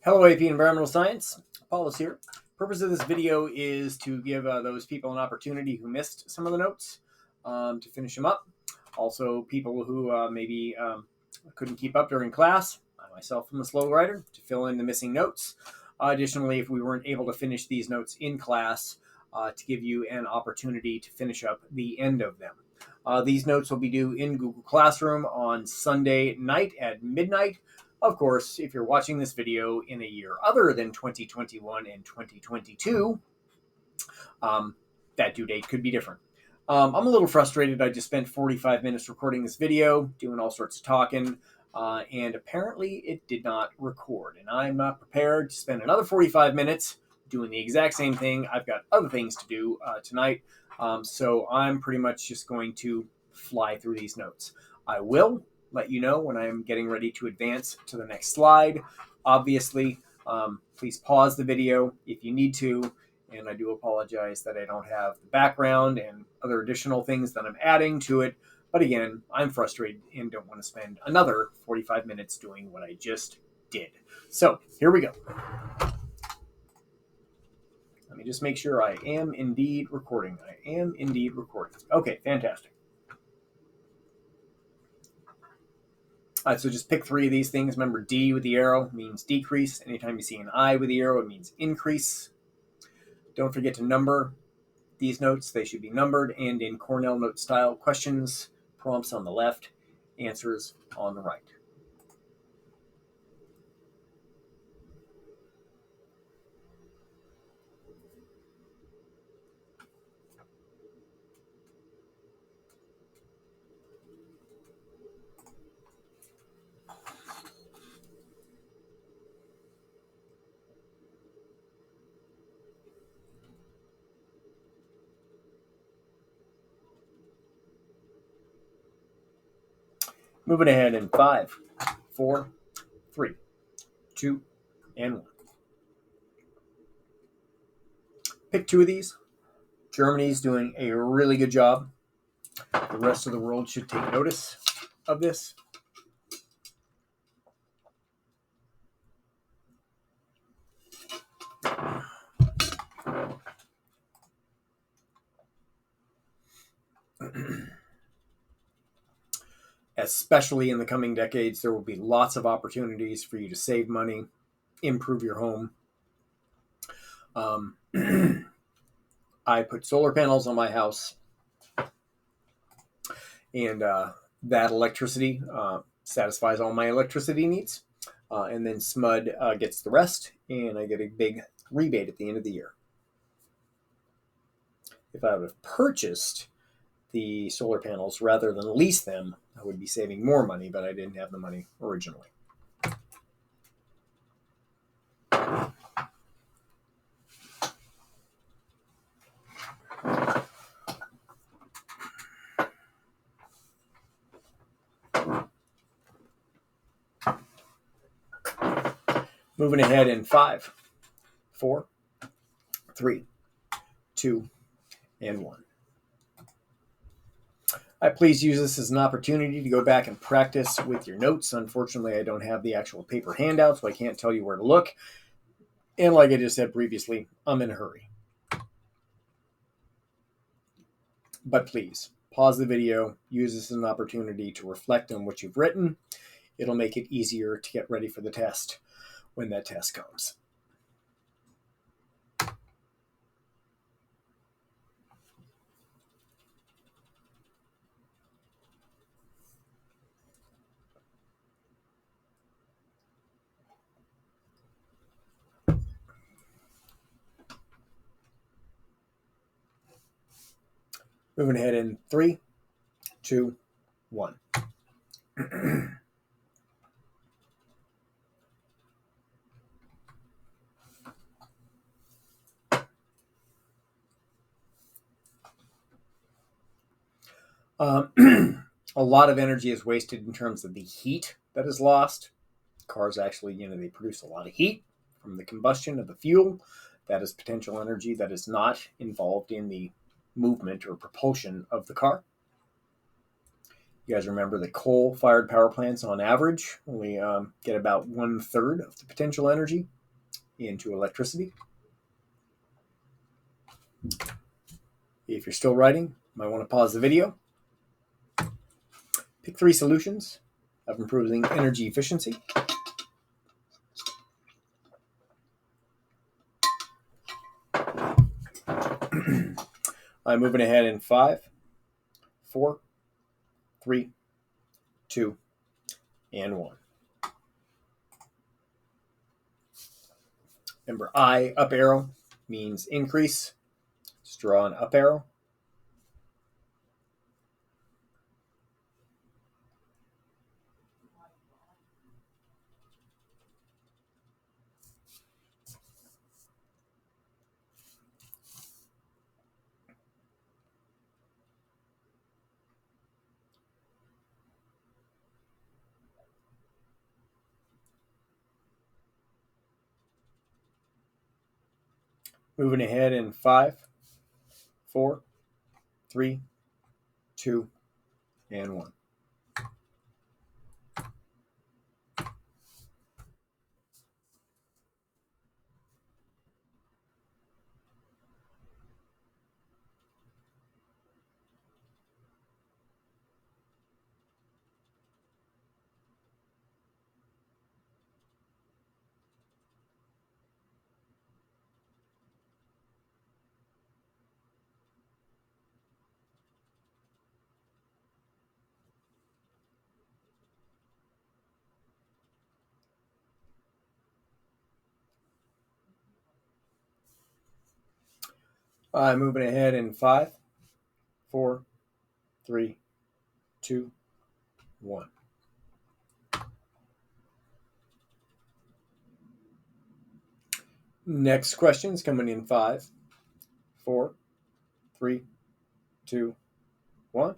Hello, AP Environmental Science. Paulus here. Purpose of this video is to give those people an opportunity who missed some of the notes to finish them up. Also, people who maybe couldn't keep up during class, I myself am a slow writer, to fill in the missing notes. Additionally, if we weren't able to finish these notes in class, to give you an opportunity to finish up the end of them. These notes will be due in Google Classroom on Sunday night at midnight. Of course, if you're watching this video in a year other than 2021 and 2022, that due date could be different. I'm a little frustrated. I just spent 45 minutes recording this video, doing all sorts of talking, and apparently it did not record. And I'm not prepared to spend another 45 minutes doing the exact same thing. I've got other things to do tonight, so I'm pretty much just going to fly through these notes. I will let you know when I'm getting ready to advance to the next slide. Obviously, please pause the video if you need to, and I do apologize that I don't have the background and other additional things that I'm adding to it. But again, I'm frustrated and don't want to spend another 45 minutes doing what I just did. So here we go. Let me just make sure I am indeed recording. I am indeed recording. Okay, fantastic. So just pick three of these things. Remember, D with the arrow means decrease. Anytime you see an I with the arrow, it means increase. Don't forget to number these notes. They should be numbered and in Cornell note style. Questions, prompts on the left, answers on the right. Moving ahead in 5, 4, 3, 2, and 1. Pick two of these. Germany's doing a really good job. The rest of the world should take notice of this. Especially in the coming decades, there will be lots of opportunities for you to save money, improve your home. I put solar panels on my house, and that electricity satisfies all my electricity needs. And then SMUD gets the rest, and I get a big rebate at the end of the year. If I would have purchased the solar panels rather than lease them, I would be saving more money, but I didn't have the money originally. Moving ahead in 5, 4, 3, 2, and 1. Please use this as an opportunity to go back and practice with your notes. Unfortunately, I don't have the actual paper handout, so I can't tell you where to look. And like I just said previously, I'm in a hurry. But please, pause the video, use this as an opportunity to reflect on what you've written. It'll make it easier to get ready for the test when that test comes. Moving ahead in 3, 2, 1. A lot of energy is wasted in terms of the heat that is lost. Cars actually, they produce a lot of heat from the combustion of the fuel. That is potential energy that is not involved in the movement or propulsion of the car. You guys remember that coal-fired power plants, on average, only get about 1/3 of the potential energy into electricity. If you're still writing, you might want to pause the video. Pick 3 solutions of improving energy efficiency. I'm moving ahead in 5, 4, 3, 2, and 1. Remember, I, up arrow, means increase. Just draw an up arrow. Moving ahead in 5, 4, 3, 2, and 1. I'm moving ahead in 5, 4, 3, 2, 1. Next question is coming in 5, 4, 3, 2, 1.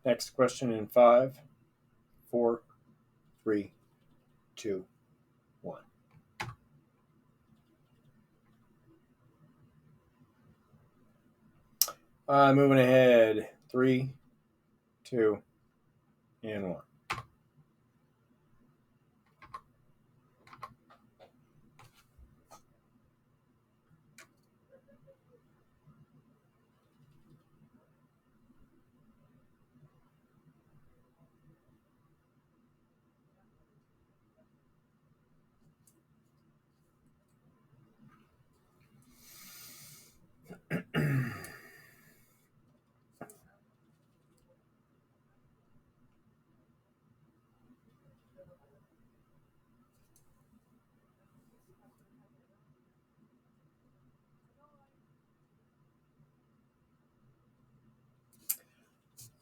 Next question in 5, 4, 3, 2, 1. Moving ahead, 3, 2, and 1.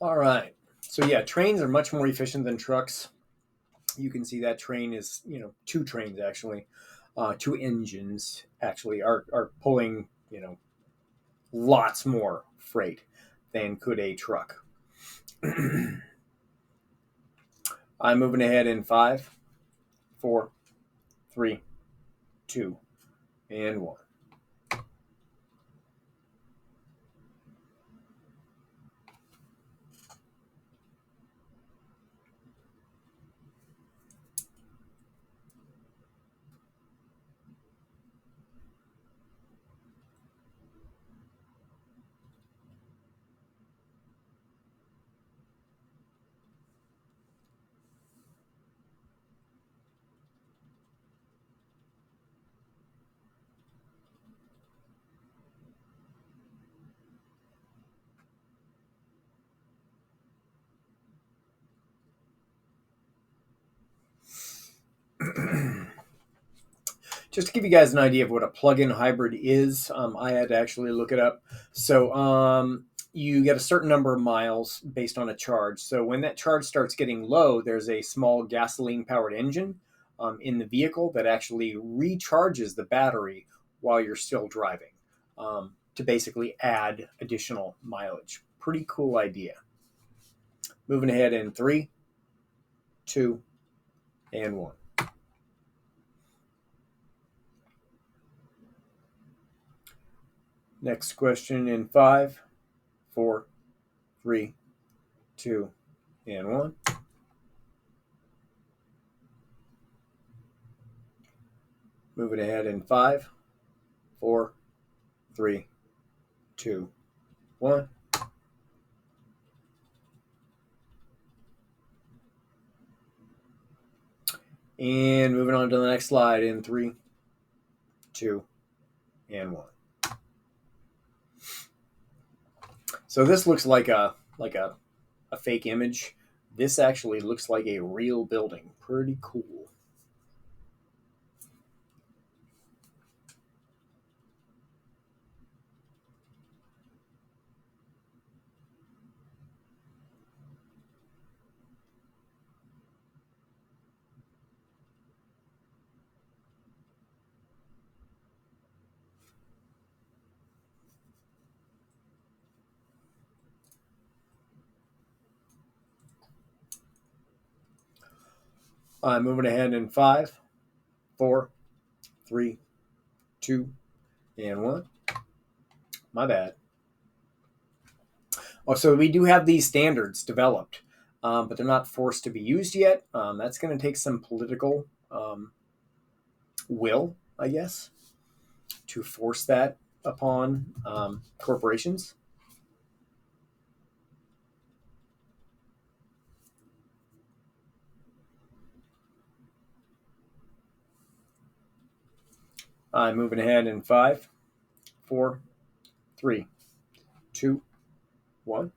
All right. So yeah, trains are much more efficient than trucks. You can see that train is, 2 trains actually, 2 engines actually are pulling, lots more freight than could a truck. I'm moving ahead in 5, 4, 3, 2, and 1. Just to give you guys an idea of what a plug-in hybrid is, I had to actually look it up. So you get a certain number of miles based on a charge. So when that charge starts getting low, there's a small gasoline-powered engine in the vehicle that actually recharges the battery while you're still driving to basically add additional mileage. Pretty cool idea. Moving ahead in 3, 2, and 1. Next question in 5, 4, 3, 2, and 1. Moving ahead in 5, 4, 3, 2, 1. And moving on to the next slide in 3, 2, and 1. So this looks like a fake image. This actually looks like a real building. Pretty cool. I'm moving ahead in 5, 4, 3, 2, and 1. My bad. Oh, so we do have these standards developed, but they're not forced to be used yet. That's going to take some political will, I guess, to force that upon corporations. I'm moving ahead in 5, 4, 3, 2, 1.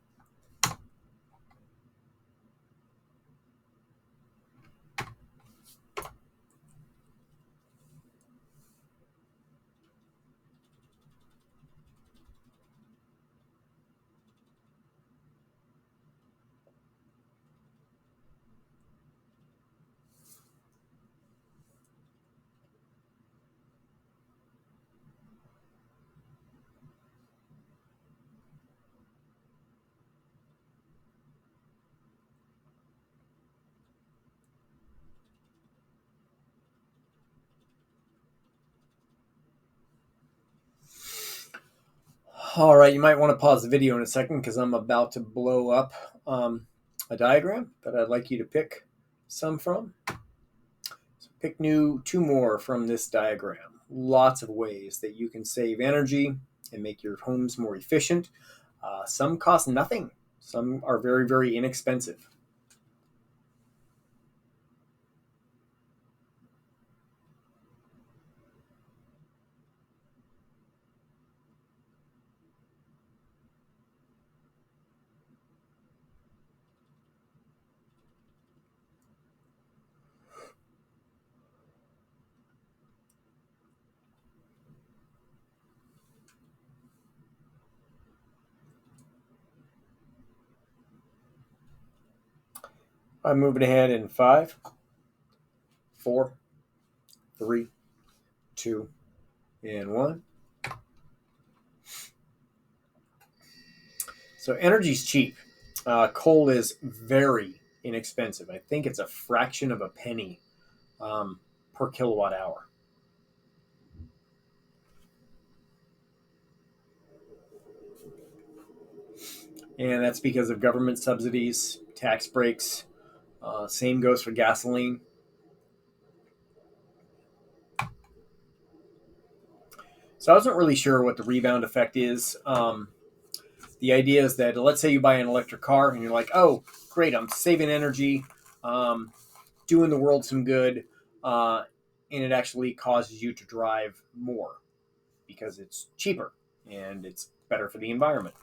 All right, you might want to pause the video in a second because I'm about to blow up a diagram that I'd like you to pick some from. So pick two more from this diagram. Lots of ways that you can save energy and make your homes more efficient. Some cost nothing. Some are very, very inexpensive. I'm moving ahead in 5, 4, 3, 2, and 1. So energy's cheap. Coal is very inexpensive. I think it's a fraction of a penny per kilowatt hour. And that's because of government subsidies, tax breaks. Same goes for gasoline. So I wasn't really sure what the rebound effect is. The idea is that let's say you buy an electric car and you're like, oh, great, I'm saving energy, doing the world some good, and it actually causes you to drive more because it's cheaper and it's better for the environment.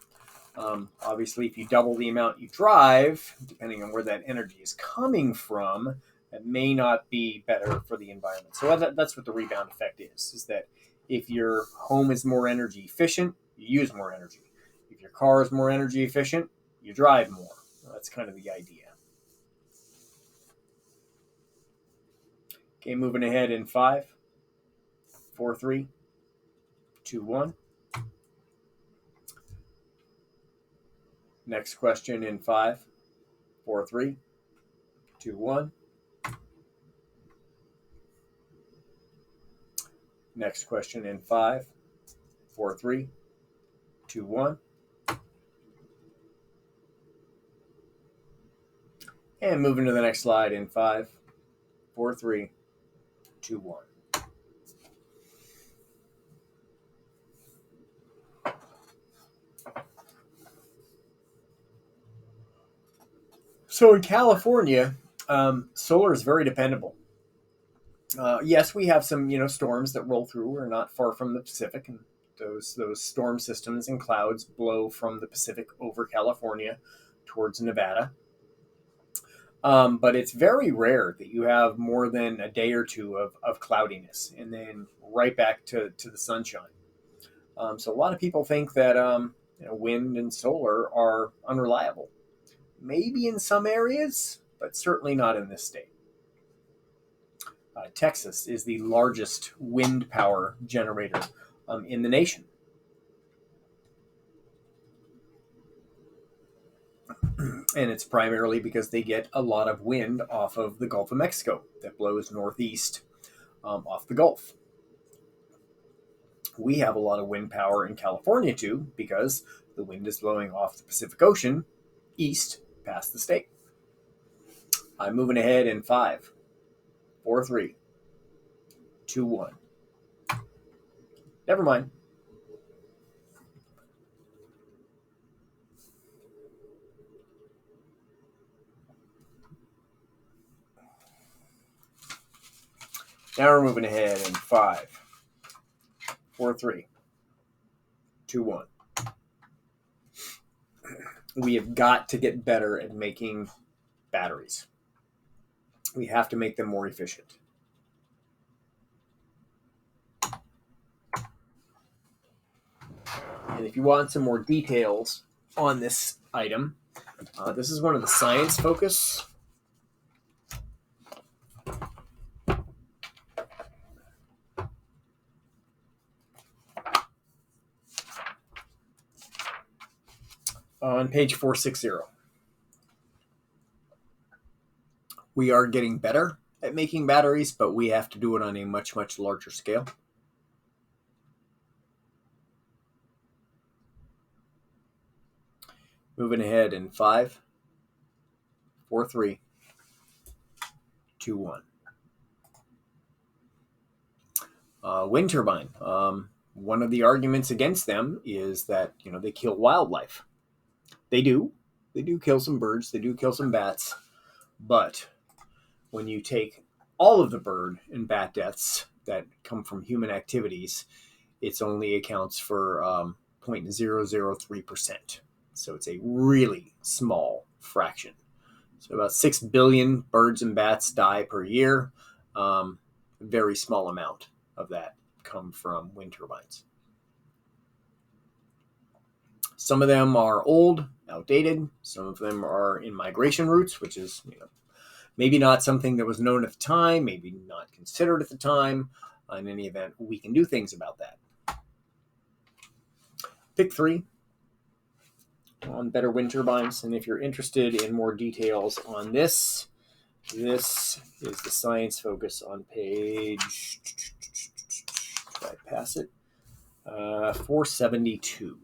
Obviously, if you double the amount you drive, depending on where that energy is coming from, that may not be better for the environment. So that's what the rebound effect is that if your home is more energy efficient, you use more energy. If your car is more energy efficient, you drive more. That's kind of the idea. Okay, moving ahead in 5, 4, 3, 2, 1. Next question in 5, 4, 3, 2, 1. Next question in 5, 4, 3, 2, 1. And moving to the next slide in 5, 4, 3, 2, 1. So in California, solar is very dependable. Yes, we have some storms that roll through. We're not far from the Pacific, and those storm systems and clouds blow from the Pacific over California towards Nevada. But it's very rare that you have more than a day or two of cloudiness and then right back to the sunshine. So a lot of people think that wind and solar are unreliable. Maybe in some areas, but certainly not in this state. Texas is the largest wind power generator in the nation. And it's primarily because they get a lot of wind off of the Gulf of Mexico that blows northeast off the Gulf. We have a lot of wind power in California too because the wind is blowing off the Pacific Ocean east past the state. I'm moving ahead in 5, 4, 3, 2, 1. Never mind. Now we're moving ahead in 5, 4, 3, 2, 1. We have got to get better at making batteries. We have to make them more efficient. And if you want some more details on this item, this is one of the science focus. On page 460. We are getting better at making batteries, but we have to do it on a much, much larger scale. Moving ahead in 5, 4, 3, 2, 1. Wind turbine. One of the arguments against them is that they kill wildlife. They do. They do kill some birds. They do kill some bats. But when you take all of the bird and bat deaths that come from human activities, it only accounts for 0.003%. So it's a really small fraction. So about 6 billion birds and bats die per year. Very small amount of that come from wind turbines. Some of them are old, outdated. Some of them are in migration routes, which is maybe not something that was known at the time, maybe not considered at the time. In any event, we can do things about that. Pick 3 on better wind turbines. And if you're interested in more details on this is the science focus on page, did I pass it? 472.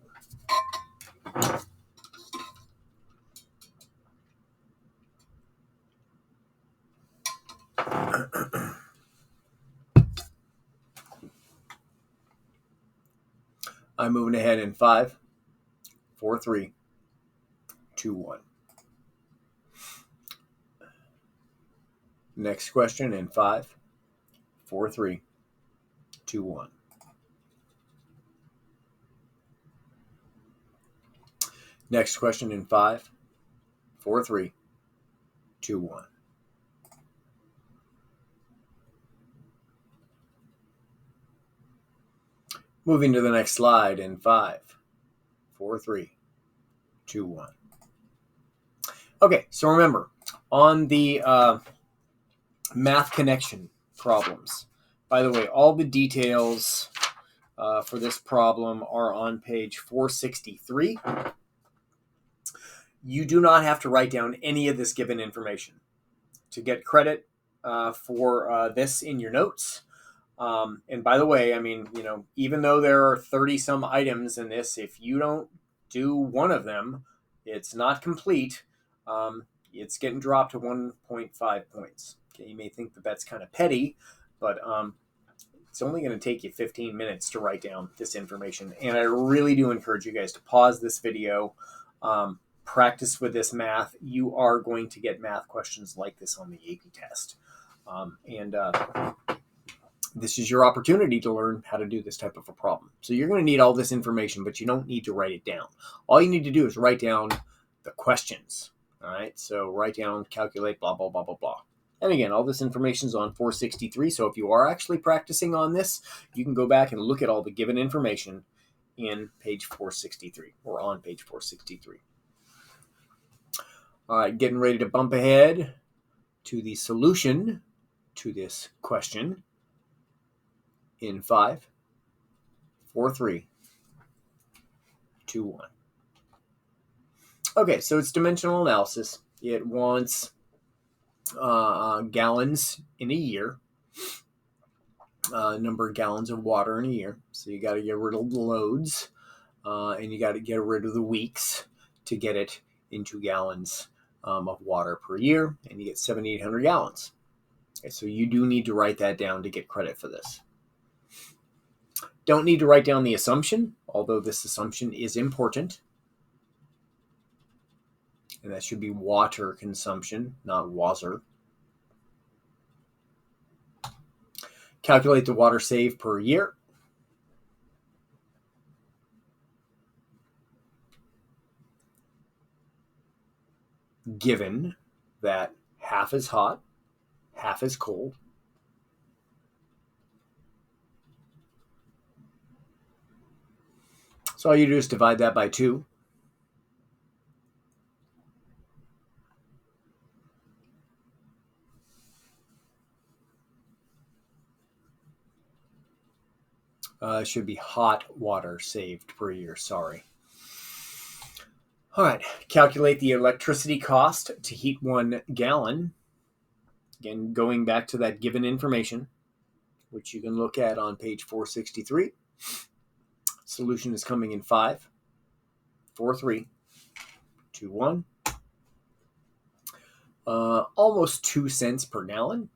I'm moving ahead in 5, 4, 3, 2, 1. Next question in 5, 4, 3, 2, 1. Next question in 5, 4, 3, 2, 1. Moving to the next slide in 5, 4, 3, 2, 1. Okay, so remember, on the math connection problems, by the way, all the details for this problem are on page 463. You do not have to write down any of this given information to get credit for this in your notes. And by the way, even though there are 30 some items in this, if you don't do one of them, it's not complete. it's getting dropped to 1.5 points. Okay, you may think that that's kind of petty, but it's only going to take you 15 minutes to write down this information. And I really do encourage you guys to pause this video, practice with this math. You are going to get math questions like this on the AP test. This is your opportunity to learn how to do this type of a problem. So you're going to need all this information, but you don't need to write it down. All you need to do is write down the questions. All right, so write down, calculate, blah, blah, blah, blah, blah. And again, all this information is on 463. So if you are actually practicing on this, you can go back and look at all the given information in page 463 or on page 463. All right, getting ready to bump ahead to the solution to this question in 5, 4, 3, 2, 1. Okay, so it's dimensional analysis. It wants gallons in a year, number of gallons of water in a year. So you got to get rid of the loads, and you got to get rid of the weeks to get it into gallons of water per year, and you get 7,800 gallons. Okay, so you do need to write that down to get credit for this. Don't need to write down the assumption, although this assumption is important. And that should be water consumption, not water. Calculate the water saved per year. Given that half is hot, half is cold. So all you do is divide that by 2. It should be hot water saved per year, sorry. All right, calculate the electricity cost to heat 1 gallon. Again, going back to that given information, which you can look at on page 463. Solution is coming in 5, 4, 3, 2, 1. Almost 2 cents per gallon.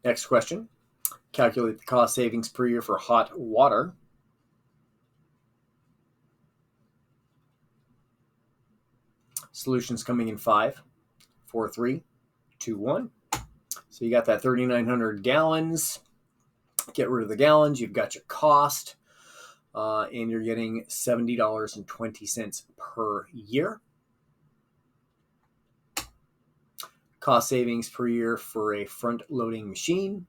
Next question. Calculate the cost savings per year for hot water. Solutions coming in 5, 4, 3, 2, 1. So you got that 3,900 gallons. Get rid of the gallons. You've got your cost. And you're getting $70.20 per year. Cost savings per year for a front-loading machine.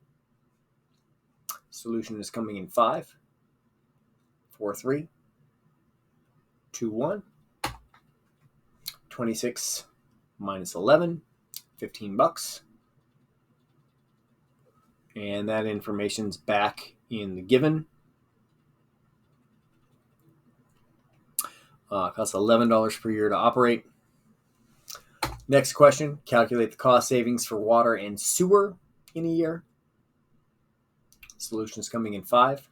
Solution is coming in 5, 4, 3, 2, 1. 26 minus 11, $15. And that information's back in the given. Costs $11 per year to operate. Next question, calculate the cost savings for water and sewer in a year. Solutions coming in 5,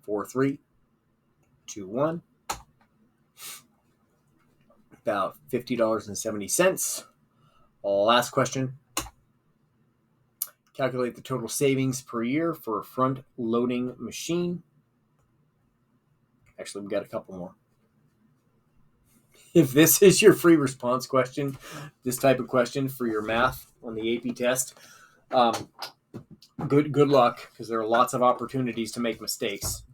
4, 3, 2, 1. About $50.70. Last question. Calculate the total savings per year for a front-loading machine. Actually, we've got a couple more. If this is your free response question, this type of question for your math on the AP test, good luck, because there are lots of opportunities to make mistakes.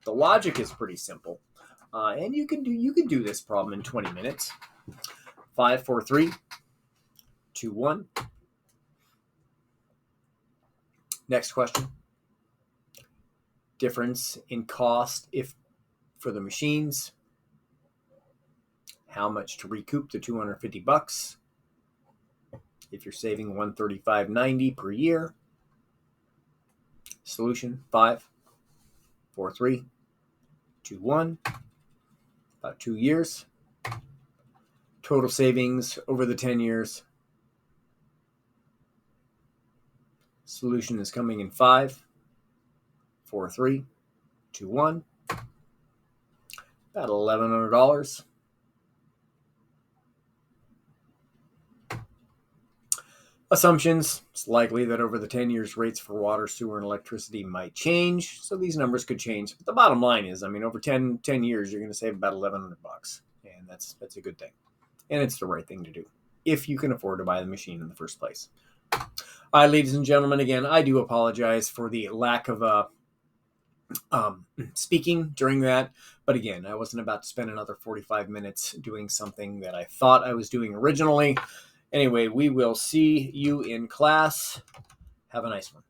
The logic is pretty simple, and you can do this problem in 20 minutes. 5, 4, 3, 2, 1. Next question. Difference in cost if for the machines. How much to recoup the $250 if you're saving $135.90 per year. Solution 5, 4, 3, 2, 1. About 2 years. Total savings over the 10 years. Solution is coming in 5, 4, 3, 2, 1. about $1,100. Assumptions. It's likely that over the 10 years, rates for water, sewer, and electricity might change. So these numbers could change. But the bottom line is, I mean, over 10 years, you're going to save about $1,100. And that's a good thing. And it's the right thing to do if you can afford to buy the machine in the first place. All right, ladies and gentlemen, again, I do apologize for the lack of speaking during that. But again, I wasn't about to spend another 45 minutes doing something that I thought I was doing originally. Anyway, we will see you in class. Have a nice one.